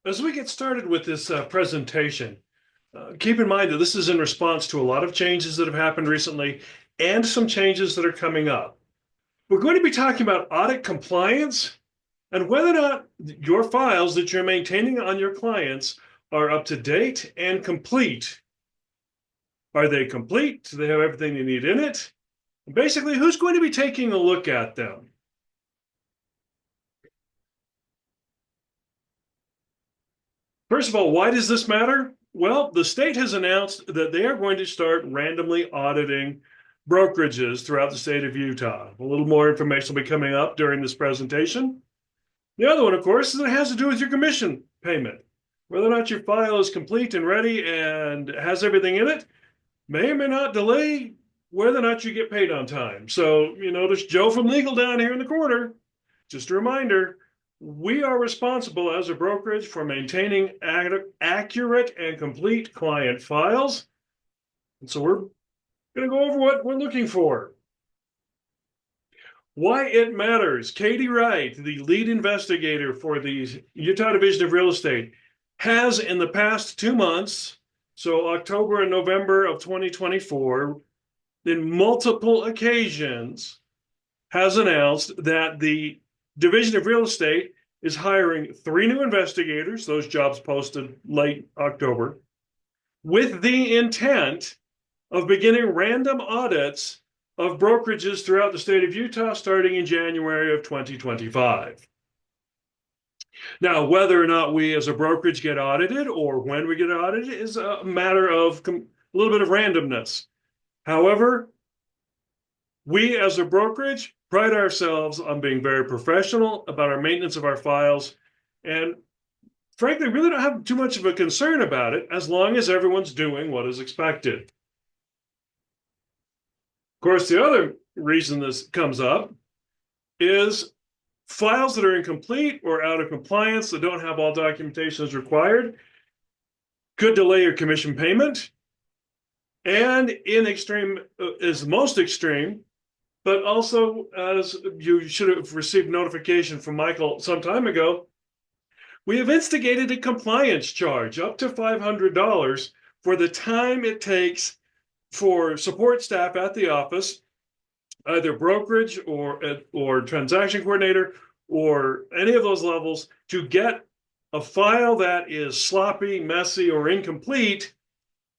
As we get started with this presentation, keep in mind that this is in response to a lot of changes that have happened recently and some changes that are coming up. We're going to be talking about audit compliance and whether or not your files that you're maintaining on your clients are up to date and complete. Are they complete? Do they have everything they need in it? And basically, who's going to be taking a look at them? First of all, why does this matter? Well, the state has announced that they are going to start randomly auditing brokerages throughout the state of Utah. A little more information will be coming up during this presentation. The other one, of course, is that it has to do with your commission payment. Whether or not your file is complete and ready and has everything in it may or may not delay whether or not you get paid on time. So, there's Joe from legal down here in the corner. Just a reminder, we are responsible as a brokerage for maintaining accurate and complete client files. And so we're going to go over what we're looking for. Why it matters. Katie Wright, the lead investigator for the Utah Division of Real Estate, has in the past 2 months, so October and November of 2024, in multiple occasions, has announced that the Division of Real Estate is hiring 3 new investigators, those jobs posted late October, with the intent of beginning random audits of brokerages throughout the state of Utah starting in January of 2025. Now, whether or not we as a brokerage get audited or when we get audited is a matter of a little bit of randomness. However, we as a brokerage pride ourselves on being very professional about our maintenance of our files and frankly really don't have too much of a concern about it as long as everyone's doing what is expected. Of course, the other reason this comes up is files that are incomplete or out of compliance that don't have all documentation as required could delay your commission payment, and in extreme is most extreme, but also, as you should have received notification from Michael some time ago, we have instigated a compliance charge up to $500 for the time it takes for support staff at the office, either brokerage or transaction coordinator or any of those levels, to get a file that is sloppy, messy, or incomplete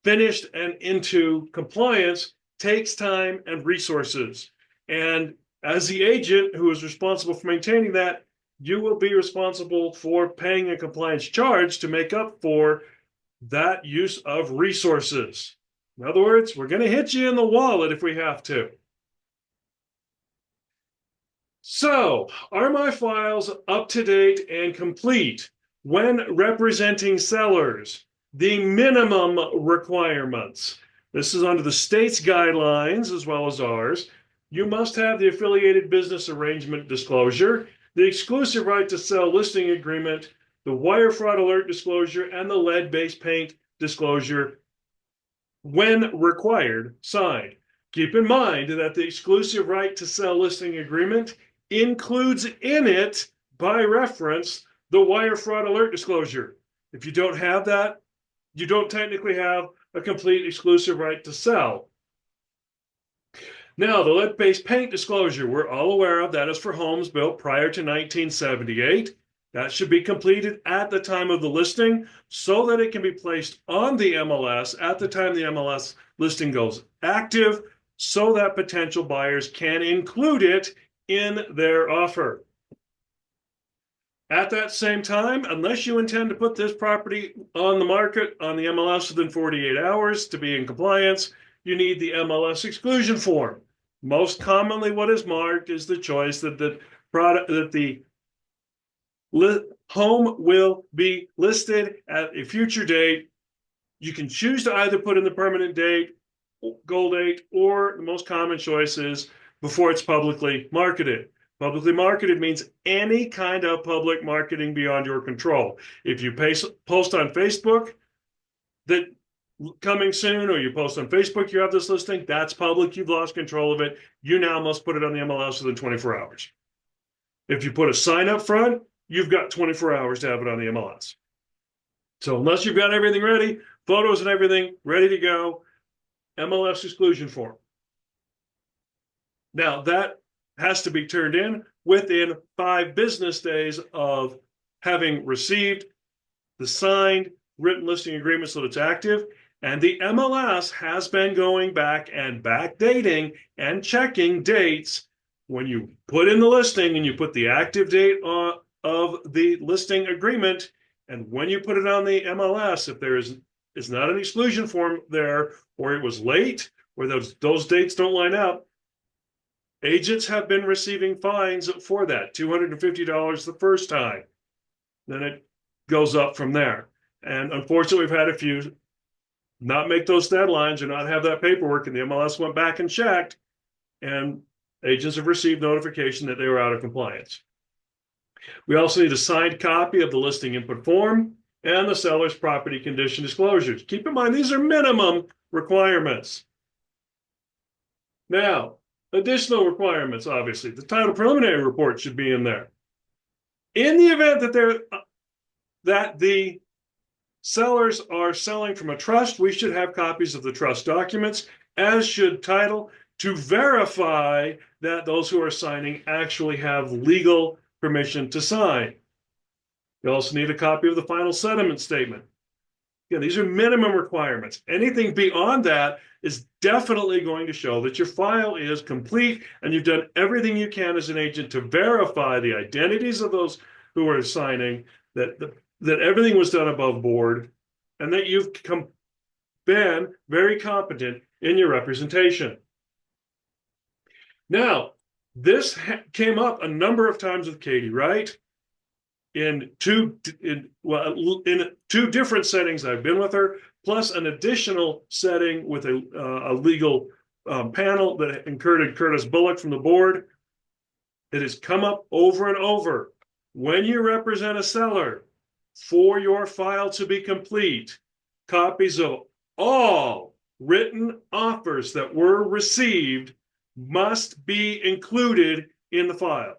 finished and into compliance takes time and resources. And as the agent who is responsible for maintaining that, you will be responsible for paying a compliance charge to make up for that use of resources. In other words, we're going to hit you in the wallet if we have to. So, are my files up to date and complete when representing sellers? The minimum requirements. This is under the state's guidelines as well as ours. You must have the affiliated business arrangement disclosure, the exclusive right to sell listing agreement, the wire fraud alert disclosure, and the lead-based paint disclosure when required, signed. Keep in mind that the exclusive right to sell listing agreement includes in it, by reference, the wire fraud alert disclosure. If you don't have that, you don't technically have a complete exclusive right to sell. Now, the lead-based paint disclosure, we're all aware of, that is for homes built prior to 1978. That should be completed at the time of the listing so that it can be placed on the MLS at the time the MLS listing goes active so that potential buyers can include it in their offer. At that same time, unless you intend to put this property on the market on the MLS within 48 hours to be in compliance, you need the MLS exclusion form. Most commonly, what is marked is the choice that the home will be listed at a future date. You can choose to either put in the permanent date, goal date, or the most common choice is before it's publicly marketed. Publicly marketed means any kind of public marketing beyond your control. If you post on Facebook that coming soon, or you post on Facebook you have this listing, that's public. You've lost control of it. You now must put it on the MLS within 24 hours. If you put a sign up front, you've got 24 hours to have it on the MLS. So unless you've got everything ready, photos and everything ready to go, MLS exclusion form. Now that has to be turned in within 5 business days of having received the signed written listing agreement so that it's active. And the MLS has been going back and backdating and checking dates. When you put in the listing and you put the active date of the listing agreement, and when you put it on the MLS, if there is not an exclusion form there, or it was late, or those dates don't line up, agents have been receiving fines for that, $250 the first time. Then it goes up from there. And unfortunately, we've had a few not make those deadlines or not have that paperwork, and the MLS went back and checked, and agents have received notification that they were out of compliance. We also need a signed copy of the listing input form and the seller's property condition disclosures. Keep in mind, these are minimum requirements. Now, additional requirements, obviously, the title preliminary report should be in there. In the event that the sellers are selling from a trust, we should have copies of the trust documents, as should title, to verify that those who are signing actually have legal permission to sign. You also need a copy of the final settlement statement. Again, these are minimum requirements. Anything beyond that is definitely going to show that your file is complete and you've done everything you can as an agent to verify the identities of those who are signing, that everything was done above board, and that you've been very competent in your representation. Now, this came up a number of times with Katie, right? In two different settings I've been with her, plus an additional setting with a legal panel that included Curtis Bullock from the board. It has come up over and over. When you represent a seller, for your file to be complete, copies of all written offers that were received must be included in the file.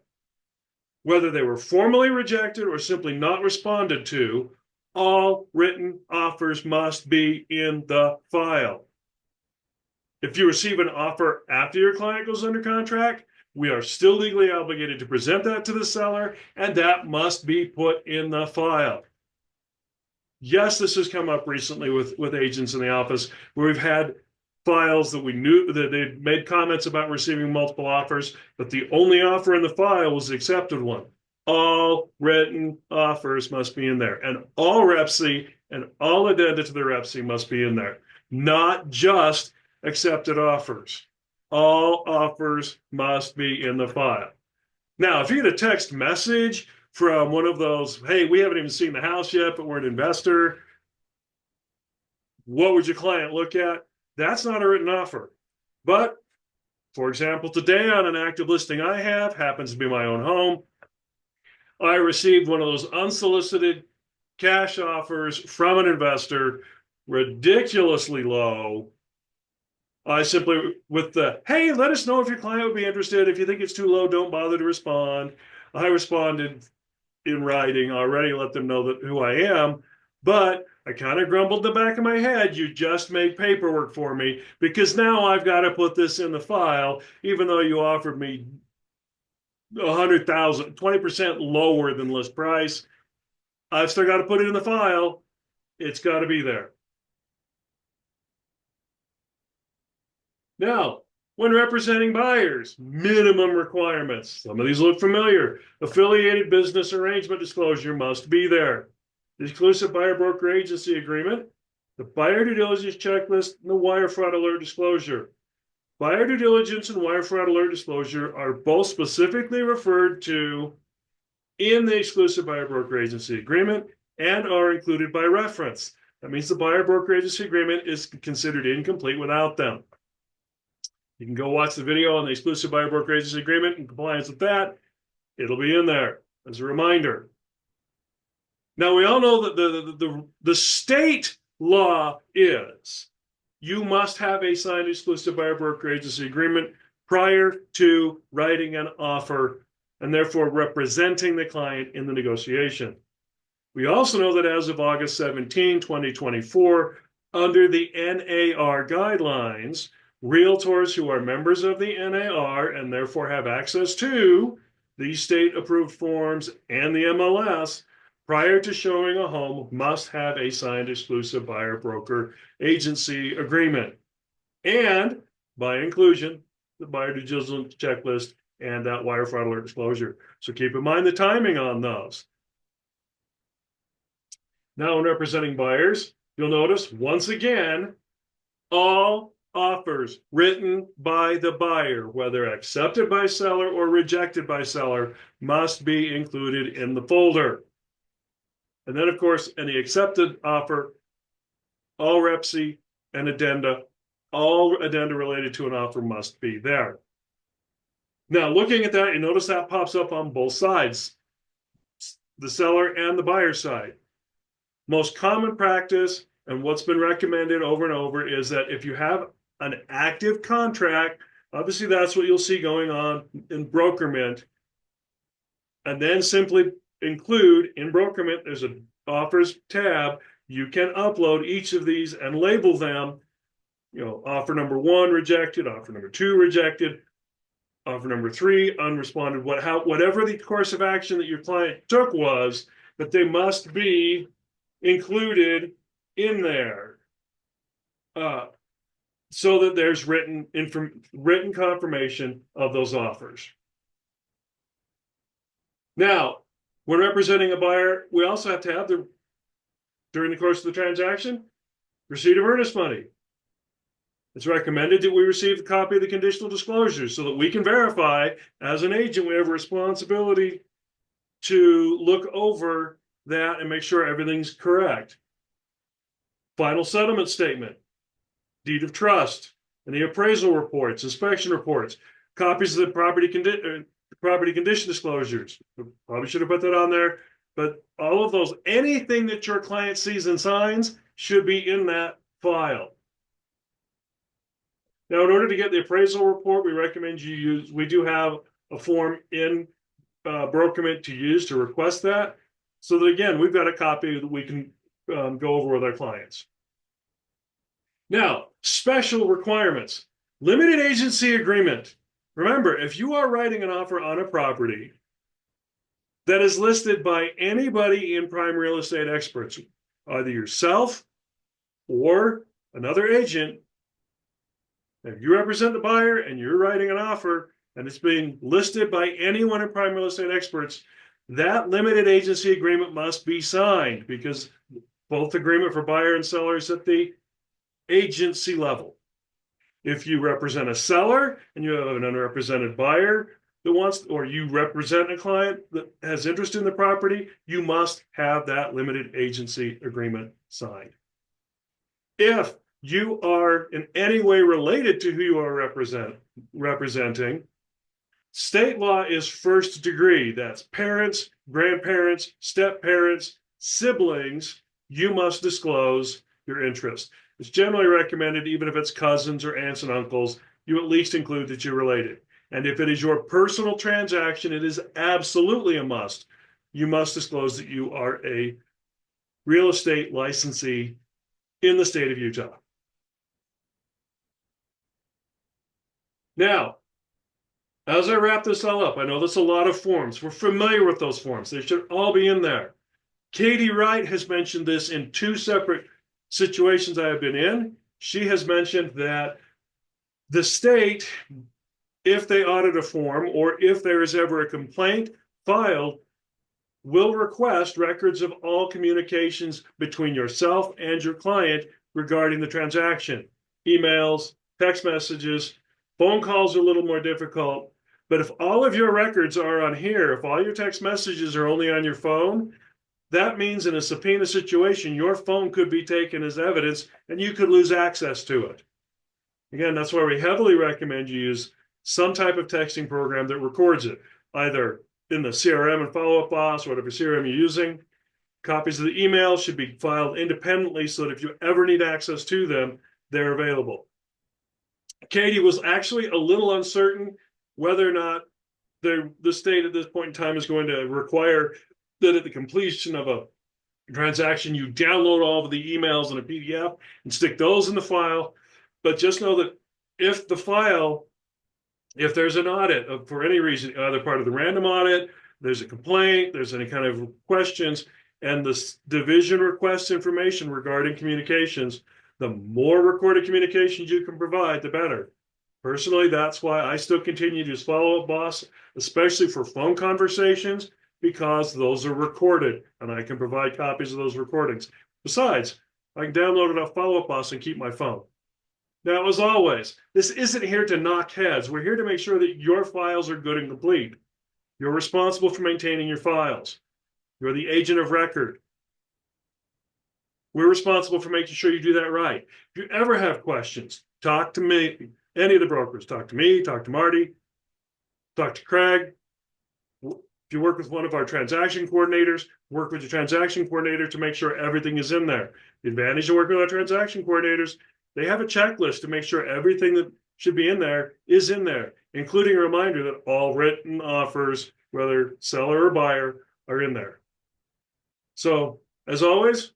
Whether they were formally rejected or simply not responded to, all written offers must be in the file. If you receive an offer after your client goes under contract, we are still legally obligated to present that to the seller, and that must be put in the file. Yes, this has come up recently with agents in the office where we've had files that we knew that they'd made comments about receiving multiple offers, but the only offer in the file was the accepted one. All written offers must be in there, and all REPC and all addenda to the REPC must be in there, not just accepted offers. All offers must be in the file. Now, if you get a text message from one of those, hey, we haven't even seen the house yet, but we're an investor, what would your client look at? That's not a written offer. But, for example, today on an active listing I have, happens to be my own home, I received one of those unsolicited cash offers from an investor, ridiculously low. I simply, with the, hey, let us know if your client would be interested. If you think it's too low, don't bother to respond. I responded in writing already, let them know that who I am. But I kind of grumbled in the back of my head, you just made paperwork for me, because now I've got to put this in the file, even though you offered me 100,000, 20% lower than list price. I've still got to put it in the file. It's got to be there. Now, when representing buyers, minimum requirements. Some of these look familiar. Affiliated business arrangement disclosure must be there. The exclusive buyer broker agency agreement, the buyer due diligence checklist, and the wire fraud alert disclosure. Buyer due diligence and wire fraud alert disclosure are both specifically referred to in the exclusive buyer broker agency agreement and are included by reference. That means the buyer broker agency agreement is considered incomplete without them. You can go watch the video on the exclusive buyer broker agency agreement in compliance with that. It'll be in there as a reminder. Now, we all know that the state law is you must have a signed exclusive buyer broker agency agreement prior to writing an offer and therefore representing the client in the negotiation. We also know that as of August 17, 2024, under the NAR guidelines, realtors who are members of the NAR and therefore have access to these state-approved forms and the MLS prior to showing a home must have a signed exclusive buyer broker agency agreement. And by inclusion, the buyer due diligence checklist and that wire fraud alert disclosure. So keep in mind the timing on those. Now, when representing buyers, you'll notice once again, all offers written by the buyer, whether accepted by seller or rejected by seller, must be included in the folder. And then, of course, any accepted offer, all REPSI and addenda, all addenda related to an offer must be there. Now, looking at that, you notice that pops up on both sides, the seller and the buyer side. Most common practice and what's been recommended over and over is that if you have an active contract, obviously that's what you'll see going on in brokerment, and then simply include in brokerment, there's an offers tab. You can upload each of these and label them, offer number 1 rejected, offer number 2 rejected, offer number 3 unresponded, whatever the course of action that your client took was, but they must be included in there so that there's written confirmation of those offers. Now, when representing a buyer, we also have to have during the course of the transaction, receipt of earnest money. It's recommended that we receive a copy of the conditional disclosures so that we can verify, as an agent, we have a responsibility to look over that and make sure everything's correct. Final settlement statement, deed of trust, any appraisal reports, inspection reports, copies of the property condition disclosures. Probably should have put that on there, but all of those, anything that your client sees and signs should be in that file. Now, in order to get the appraisal report, we recommend we do have a form in brokerment to use to request that. So that, again, we've got a copy that we can go over with our clients. Now, special requirements. Limited agency agreement. Remember, if you are writing an offer on a property that is listed by anybody in Prime Real Estate Experts, either yourself or another agent, if you represent the buyer and you're writing an offer and it's being listed by anyone in Prime Real Estate Experts, that limited agency agreement must be signed, because both agreement for buyer and seller is at the agency level. If you represent a seller and you have an unrepresented buyer that wants, or you represent a client that has interest in the property, you must have that limited agency agreement signed. If you are in any way related to who you are representing, state law is first degree. That's parents, grandparents, step-parents, siblings. You must disclose your interest. It's generally recommended, even if it's cousins or aunts and uncles, you at least include that you're related. And if it is your personal transaction, it is absolutely a must. You must disclose that you are a real estate licensee in the state of Utah. Now, as I wrap this all up, I know there's a lot of forms. We're familiar with those forms. They should all be in there. Katie Wright has mentioned this in 2 separate situations I have been in. She has mentioned that the state, if they audit a form or if there is ever a complaint filed, will request records of all communications between yourself and your client regarding the transaction. Emails, text messages, phone calls are a little more difficult. But if all of your records are on here, if all your text messages are only on your phone, that means in a subpoena situation, your phone could be taken as evidence and you could lose access to it. Again, that's why we heavily recommend you use some type of texting program that records it, either in the CRM and Follow-Up Boss, whatever CRM you're using. Copies of the email should be filed independently so that if you ever need access to them, they're available. Katie was actually a little uncertain whether or not the state at this point in time is going to require that at the completion of a transaction, you download all of the emails in a PDF and stick those in the file. But just know that if the file, if there's an audit for any reason, either part of the random audit, there's a complaint, there's any kind of questions, and the division requests information regarding communications, the more recorded communications you can provide, the better. Personally, that's why I still continue to just follow up boss, especially for phone conversations, because those are recorded and I can provide copies of those recordings. Besides, I can download it off follow up boss and keep my phone. Now, as always, this isn't here to knock heads. We're here to make sure that your files are good and complete. You're responsible for maintaining your files. You're the agent of record. We're responsible for making sure you do that right. If you ever have questions, talk to me, any of the brokers. Talk to me, talk to Marty, talk to Craig. If you work with one of our transaction coordinators, work with your transaction coordinator to make sure everything is in there. The advantage of working with our transaction coordinators, they have a checklist to make sure everything that should be in there is in there, including a reminder that all written offers, whether seller or buyer, are in there. So, as always,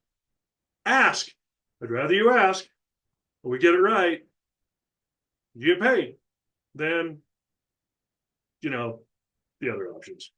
ask. I'd rather you ask, but we get it right, you get paid, than, the other options.